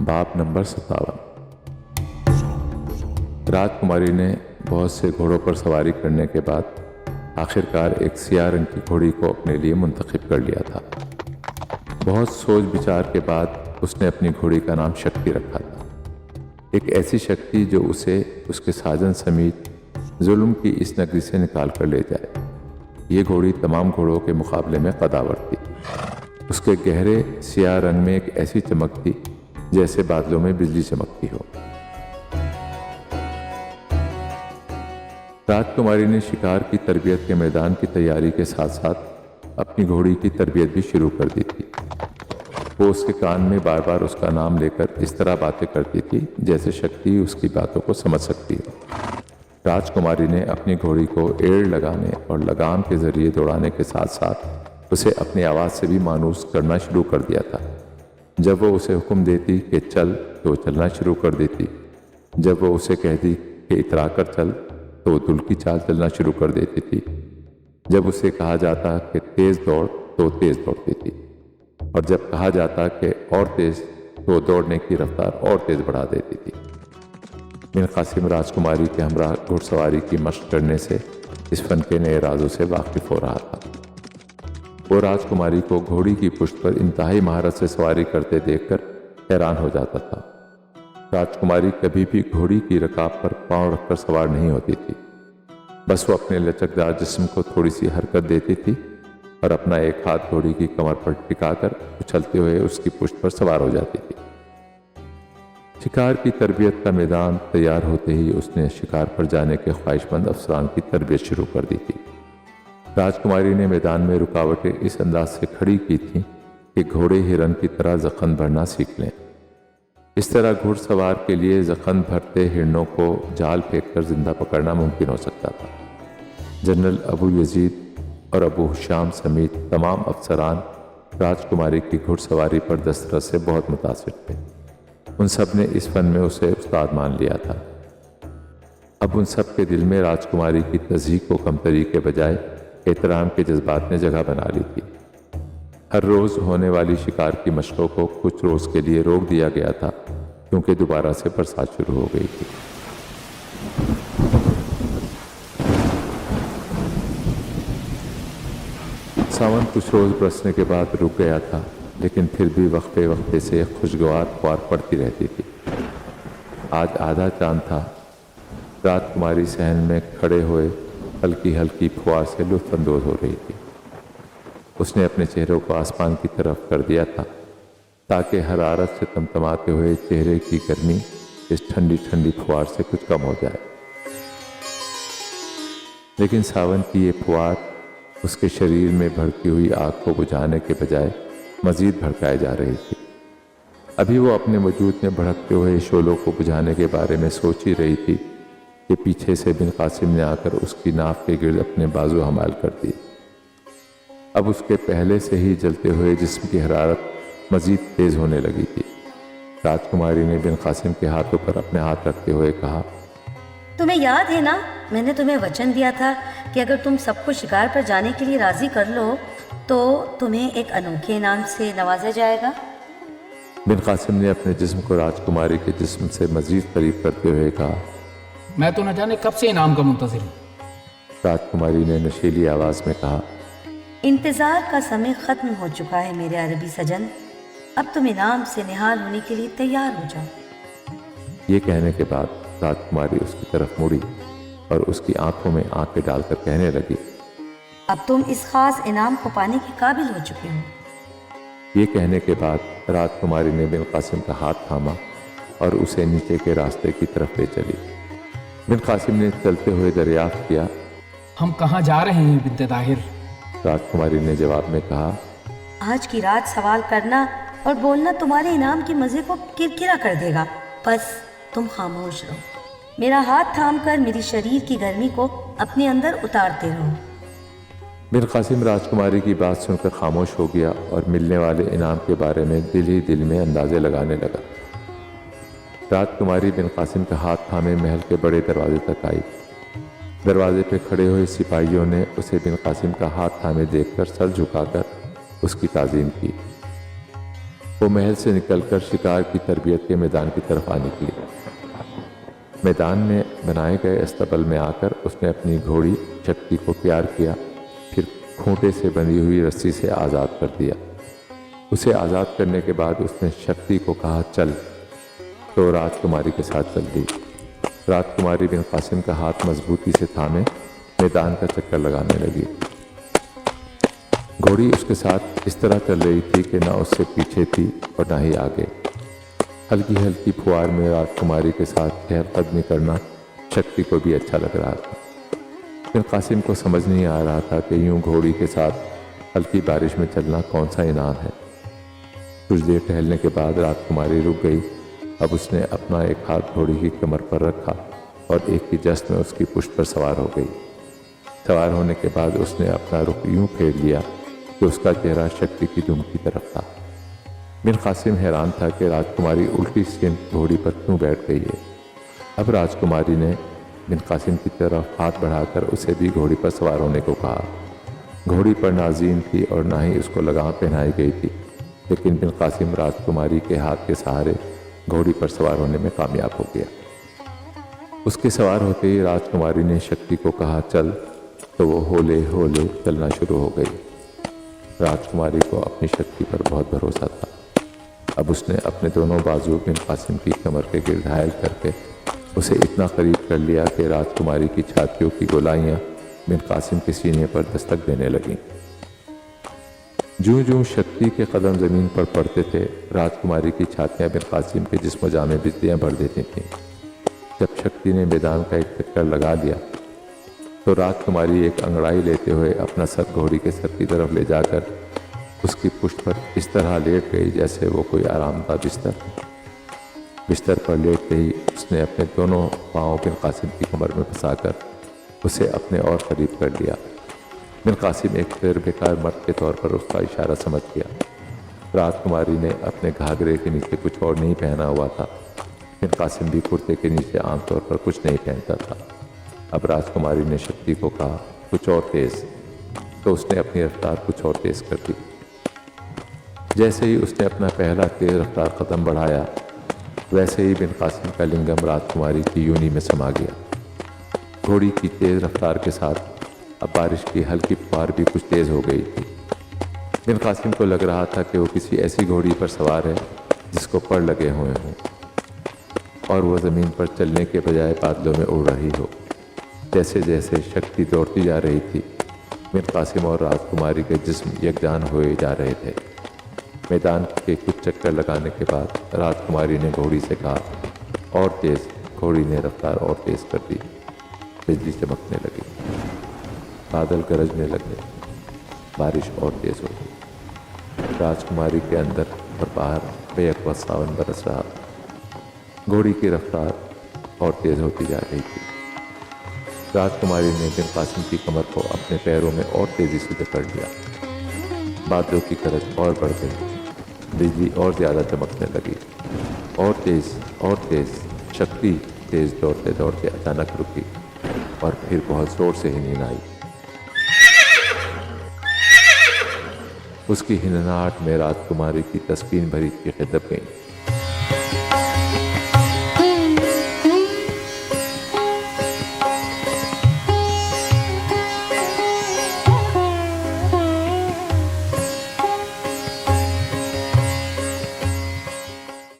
बाब नंबर 57। राजकुमारी ने बहुत से घोड़ों पर सवारी करने के बाद आखिरकार एक सियाह रंग की घोड़ी को अपने लिए मुंतखब कर लिया था। बहुत सोच विचार के बाद उसने अपनी घोड़ी का नाम शक्ति रखा था, एक ऐसी शक्ति जो उसे उसके साजन समेत जुल्म की इस नगरी से निकाल कर ले जाए। ये घोड़ी तमाम घोड़ों के मुकाबले में कदावर थी। उसके गहरे सियाह रंग में एक ऐसी चमक थी जैसे बादलों में बिजली चमकती हो। राजकुमारी ने शिकार की तरबियत के मैदान की तैयारी के साथ साथ अपनी घोड़ी की तरबियत भी शुरू कर दी थी। वो उसके कान में बार बार उसका नाम लेकर इस तरह बातें करती थी जैसे शक्ति उसकी बातों को समझ सकती हो। राजकुमारी ने अपनी घोड़ी को एड़ लगाने और लगाम के जरिए दौड़ाने के साथ साथ उसे अपनी आवाज़ से भी मानूस करना शुरू कर दिया था। जब वो उसे हुक्म देती कि चल तो चलना शुरू कर देती। जब वो उसे कहती कि इतरा कर चल तो दुल की चाल चलना शुरू कर देती थी। जब उसे कहा जाता कि तेज़ दौड़ तो तेज़ दौड़ती थी, और जब कहा जाता कि और तेज़ तो दौड़ने की रफ्तार और तेज़ बढ़ा देती थी। बिन कासिम राजकुमारी के हमरा घुड़सवारी की मशक करने से इस फन के नए राजों से वाकिफ हो रहा था। वो राजकुमारी को घोड़ी की पुश्त पर इंतहाई महारत से सवारी करते देखकर हैरान हो जाता था। राजकुमारी कभी भी घोड़ी की रकाब पर पांव रखकर सवार नहीं होती थी। बस वो अपने लचकदार जिस्म को थोड़ी सी हरकत देती थी और अपना एक हाथ घोड़ी की कमर पर टिकाकर उछलते हुए उसकी पुश्त पर सवार हो जाती थी। शिकार की तरबियत का मैदान तैयार होते ही उसने शिकार पर जाने के ख्वाहिशमंद अफसरान की तरबियत शुरू कर दी थी। राजकुमारी ने मैदान में रुकावटें इस अंदाज से खड़ी की थीं कि घोड़े हिरन की तरह जख्म भरना सीख लें। इस तरह घुड़सवार के लिए जख्म भरते हिरणों को जाल फेंककर जिंदा पकड़ना मुमकिन हो सकता था। जनरल अबू यजीद और अबू हुशाम समेत तमाम अफसरान राजकुमारी की घुड़सवारी पर दस्तरस से बहुत मुतासिर थे। उन सब ने इस फन में उसे उस्ताद मान लिया था। अब उन सब के दिल में राजकुमारी की तज़हीक व कमतरी के बजाय एहतराम के जज्बात ने जगह बना ली थी। हर रोज़ होने वाली शिकार की मशकों को कुछ रोज़ के लिए रोक दिया गया था क्योंकि दोबारा से बरसात शुरू हो गई थी। सावन कुछ रोज़ बरसने के बाद रुक गया था, लेकिन फिर भी वक्फे वक्फे से खुशगवार फुहार पड़ती रहती थी। आज आधा चांद था। राजकुमारी सहन में खड़े हुए हल्की हल्की फुहार से लुत्फ़अंदोज़ हो रही थी। उसने अपने चेहरे को आसमान की तरफ कर दिया था ताकि हरारत से तमतमाते हुए चेहरे की गर्मी इस ठंडी ठंडी फुहार से कुछ कम हो जाए। लेकिन सावन की ये फुहार उसके शरीर में भड़की हुई आग को बुझाने के बजाय मज़ीद भड़काए जा रही थी। अभी वो अपने वजूद में भड़कते हुए शोलों को बुझाने के बारे में सोच ही रही थी कि पीछे से बिन कासिम ने आकर उसकी नाक के गिर्द अपने बाजू हमाल कर दिए। अब उसके पहले से ही जलते हुए जिस्म की हरारत मज़ीद तेज़ होने लगी थी। राजकुमारी ने बिन कासिम के हाथों पर अपने हाथ रखते हुए कहा, तुम्हें याद है ना, मैंने तुम्हें वचन दिया था कि अगर तुम सबको शिकार पर जाने के लिए राज़ी कर लो तो तुम्हें एक अनोखे इनाम से नवाजा जाएगा। बिन कासिम ने अपने जिस्म को राजकुमारी के जिस्म से मज़ीद करीब करते हुए कहा, मैं तो न जाने कब से इनाम का मुंतज़िर हूँ। राजकुमारी ने नशीली आवाज़ में कहा, इंतज़ार का समय ख़त्म हो चुका है मेरे अरबी सजन, अब तुम इनाम से निहाल होने के लिए तैयार हो जाओ। ये कहने के बाद राजकुमारी उसकी तरफ मुड़ी और उसकी आंखों में आंखें डालकर कहने लगी, अब तुम इस खास इनाम को पाने के काबिल हो चुके हो। ये कहने के बाद राजकुमारी ने बिन कासिम का हाथ थामा और उसे नीचे के रास्ते की तरफ ले चली। बिन कासिम ने चलते हुए दरियाफ्त किया, हम कहाँ जा रहे हैं बिन्ते ताहिर? राजकुमारी ने जवाब में कहा, आज की रात सवाल करना और बोलना तुम्हारे इनाम के मज़े को किरकिरा कर देगा। बस तुम खामोश रहो, मेरा हाथ थामकर मेरी शरीर की गर्मी को अपने अंदर उतारते रहो। बिन कासिम राजकुमारी की बात सुनकर खामोश हो गया और मिलने वाले इनाम के बारे में दिल ही दिल में अंदाजे लगाने लगा। राजकुमारी बिन कासिम का हाथ थामे महल के बड़े दरवाजे तक आई। दरवाजे पे खड़े हुए सिपाहियों ने उसे बिन कासिम का हाथ थामे देखकर सर झुकाकर उसकी ताज़ीम की। वो महल से निकलकर शिकार की तरबियत के मैदान की तरफ आ निकली। मैदान में बनाए गए अस्तबल में आकर उसने अपनी घोड़ी शक्ति को प्यार किया, फिर खूंटे से बंधी हुई रस्सी से आज़ाद कर दिया। उसे आज़ाद करने के बाद उसने शक्ति को कहा चल, तो राजकुमारी के साथ चल दी। राजकुमारी बिन कासिम का हाथ मजबूती से थामे मैदान का चक्कर लगाने लगी। घोड़ी उसके साथ इस तरह चल रही थी कि ना उससे पीछे थी और ना ही आगे। हल्की हल्की फुआर में राजकुमारी के साथ चहलकदमी करना शक्ति को भी अच्छा लग रहा था। बिन कासिम को समझ नहीं आ रहा था कि यूं घोड़ी के साथ हल्की बारिश में चलना कौन सा इनाम है। कुछ देर टहलने के बाद राजकुमारी रुक गई। अब उसने अपना एक हाथ घोड़ी की कमर पर रखा और एक ही जश्न में उसकी पुष्ट पर सवार हो गई। सवार होने के बाद उसने अपना रुख यूं फेर लिया कि उसका चेहरा शक्ति की दुम की तरफ था। बिन कासिम हैरान था कि राजकुमारी उल्टी सिमत घोड़ी पर क्यों बैठ गई है। अब राजकुमारी ने बिन कासिम की तरफ हाथ बढ़ाकर उसे भी घोड़ी पर सवार होने को कहा। घोड़ी पर नाज़ीन थी और ना ही उसको लगाम पहनाई गई थी, लेकिन बिन कासिम राजकुमारी के हाथ के सहारे घोड़ी पर सवार होने में कामयाब हो गया। उसके सवार होते ही राजकुमारी ने शक्ति को कहा चल, तो वो होले होले चलना शुरू हो गई। राजकुमारी को अपनी शक्ति पर बहुत भरोसा था। अब उसने अपने दोनों बाजू बिन कासिम की कमर के गिर्द घायल करके उसे इतना करीब कर लिया कि राजकुमारी की छातियों की गोलाइयाँ बिन कासिम के सीने पर दस्तक देने लगीं। जूं जूं शक्ति के कदम ज़मीन पर पड़ते थे, राजकुमारी की छातियाँ बिन कासिम के जिस्म जामे बिजलियाँ भर देती थीं। जब शक्ति ने मैदान का एक चक्कर लगा लिया तो राजकुमारी एक अंगड़ाई लेते हुए अपना सर घोड़ी के सर की तरफ ले जाकर उसकी पुष्ट पर इस तरह लेट गई जैसे वो कोई आरामदा बिस्तर पर लेटते ही उसने अपने दोनों पाँव बिन कासिम की कमर में फंसाकर उसे अपने और करीब कर लिया। बिन कासिम एक फिर बेकार मर्द के तौर पर उसका इशारा समझ गया। राजकुमारी ने अपने घाघरे के नीचे कुछ और नहीं पहना हुआ था। बिन कासिम भी कुर्ते के नीचे आमतौर पर कुछ नहीं पहनता था। अब राजकुमारी ने शक्ति को कहा कुछ और तेज़, तो उसने अपनी रफ्तार कुछ और तेज़ कर दी। जैसे ही उसने अपना पहला तेज़ रफ्तार कदम बढ़ाया, वैसे ही बिन कासिम का लिंगम राजकुमारी की यूनी में समा गया। घोड़ी की तेज़ रफ्तार के साथ अब बारिश की हल्की फुहार भी कुछ तेज़ हो गई थी। बिन कासिम को लग रहा था कि वो किसी ऐसी घोड़ी पर सवार है जिसको पर लगे हुए हों और वो ज़मीन पर चलने के बजाय बादलों में उड़ रही हो। जैसे जैसे शक्ति दौड़ती जा रही थी, बिन कासिम और राजकुमारी के जिस्म यकजान हुए जा रहे थे। मैदान के कुछ चक्कर लगाने के बाद राजकुमारी ने घोड़ी से कहा और तेज़। घोड़ी ने रफ्तार और तेज़ कर दी। बिजली चमकने लगी, बादल गरजने लगे, बारिश और तेज़ हो गई। राजकुमारी के अंदर और बाहर बेअक़वा सावन बरस रहा। घोड़ी की रफ्तार और तेज़ होती जा रही थी। राजकुमारी ने बिन कासिम की कमर को अपने पैरों में और तेज़ी से जकड़ लिया। बादलों की गरज और बढ़ गई, बिजली और ज़्यादा चमकने लगी। और तेज़। शक्ति तेज़ दौड़ते दौड़ते अचानक रुकी और फिर बहुत ज़ोर से हिनन आई। उसकी हिननाहट में राजकुमारी की तस्कीन भरी चीखें दब गईं।